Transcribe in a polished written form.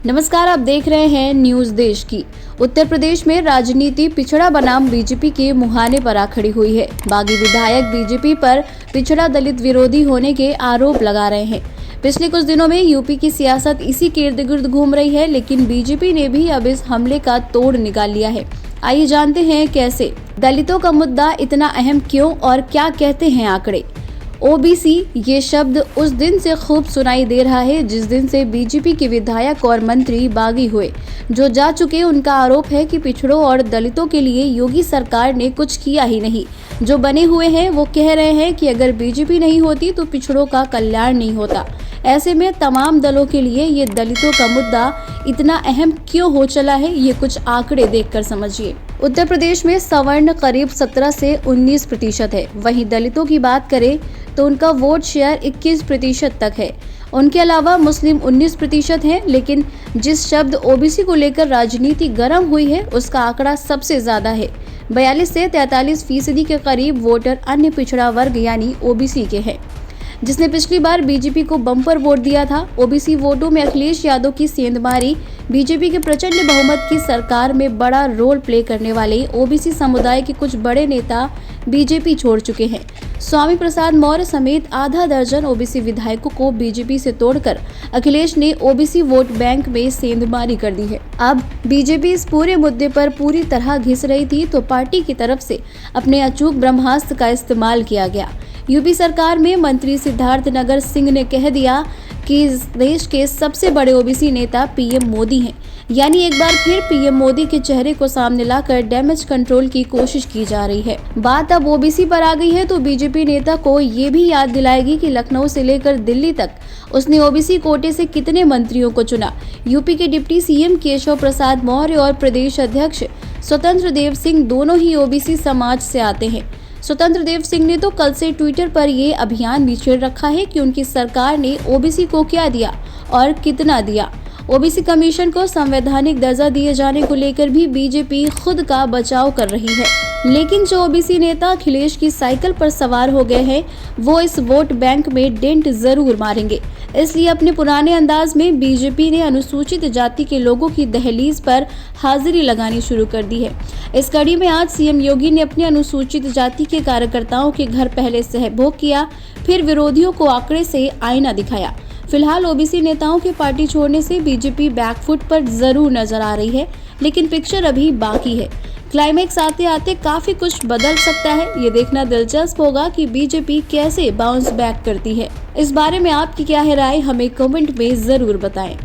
नमस्कार, आप देख रहे हैं न्यूज देश की। उत्तर प्रदेश में राजनीति पिछड़ा बनाम बीजेपी के मुहाने पर आ खड़ी हुई है। बागी विधायक बीजेपी पर पिछड़ा दलित विरोधी होने के आरोप लगा रहे हैं। पिछले कुछ दिनों में यूपी की सियासत इसी के इर्द गिर्द घूम रही है, लेकिन बीजेपी ने भी अब इस हमले का तोड़ निकाल लिया है। आइए जानते हैं कैसे। दलितों का मुद्दा इतना अहम क्यों और क्या कहते हैं आंकड़े। ओबीसी ये शब्द उस दिन से खूब सुनाई दे रहा है जिस दिन से बीजेपी के विधायक और मंत्री बागी हुए। जो जा चुके उनका आरोप है कि पिछड़ों और दलितों के लिए योगी सरकार ने कुछ किया ही नहीं। जो बने हुए हैं वो कह रहे हैं कि अगर बीजेपी नहीं होती तो पिछड़ों का कल्याण नहीं होता। ऐसे में तमाम दलों के लिए ये दलितों का मुद्दा इतना अहम क्यों हो चला है, ये कुछ आंकड़े देखकर समझिए। उत्तर प्रदेश में सवर्ण करीब 17 से 19% है। वहीं दलितों की बात करें तो उनका वोट शेयर 21% तक है। उनके अलावा मुस्लिम 19% है, लेकिन जिस शब्द ओबीसी को लेकर राजनीति गर्म हुई है उसका आंकड़ा सबसे ज्यादा है। 42 से 43% के करीब वोटर अन्य पिछड़ा वर्ग यानी ओबीसी के हैं, जिसने पिछली बार बीजेपी को बम्पर वोट दिया था। ओबीसी वोटों में अखिलेश यादव की सेंधमारी बीजेपी के प्रचंड बहुमत की सरकार में बड़ा रोल प्ले करने वाले ओबीसी समुदाय के कुछ बड़े नेता बीजेपी छोड़ चुके हैं। स्वामी प्रसाद मौर्य समेत आधा दर्जन ओबीसी विधायकों को बीजेपी से तोड़कर अखिलेश ने ओबीसी वोट बैंक में सेंधमारी कर दी है। अब बीजेपी इस पूरे मुद्दे पर पूरी तरह घिस रही थी तो पार्टी की तरफ से अपने अचूक ब्रह्मास्त्र का इस्तेमाल किया गया। यूपी सरकार में मंत्री सिद्धार्थ नगर सिंह ने कह दिया कि इस देश के सबसे बड़े ओबीसी नेता पीएम मोदी हैं। यानी एक बार फिर पीएम मोदी के चेहरे को सामने लाकर डैमेज कंट्रोल की कोशिश की जा रही है। बात अब ओबीसी पर आ गई है तो बीजेपी नेता को ये भी याद दिलाएगी कि लखनऊ से लेकर दिल्ली तक उसने ओबीसी कोटे से कितने मंत्रियों को चुना। यूपी के डिप्टी सीएम केशव प्रसाद मौर्य और प्रदेश अध्यक्ष स्वतंत्र देव सिंह दोनों ही ओबीसी समाज से आते हैं। स्वतंत्र देव सिंह ने तो कल से ट्विटर पर ये अभियान भी छेड़ रखा है कि उनकी सरकार ने ओबीसी को क्या दिया और कितना दिया। ओबीसी कमीशन को संवैधानिक दर्जा दिए जाने को लेकर भी बीजेपी खुद का बचाव कर रही है, लेकिन जो ओबीसी नेता अखिलेश की साइकिल पर सवार हो गए हैं वो इस वोट बैंक में डेंट जरूर मारेंगे। इसलिए अपने पुराने अंदाज में बीजेपी ने अनुसूचित जाति के लोगों की दहलीज पर हाजिरी लगानी शुरू कर दी है। इस कड़ी में आज सीएम योगी ने अपने अनुसूचित जाति के कार्यकर्ताओं के घर पहले सहभोग किया, फिर विरोधियों को आंकड़े से आईना दिखाया। फिलहाल ओबीसी नेताओं के पार्टी छोड़ने से बीजेपी बैकफुट पर जरूर नजर आ रही है, लेकिन पिक्चर अभी बाकी है। क्लाइमैक्स आते आते काफी कुछ बदल सकता है। ये देखना दिलचस्प होगा कि बीजेपी कैसे बाउंस बैक करती है। इस बारे में आपकी क्या है राय, हमें कमेंट में जरूर बताएं।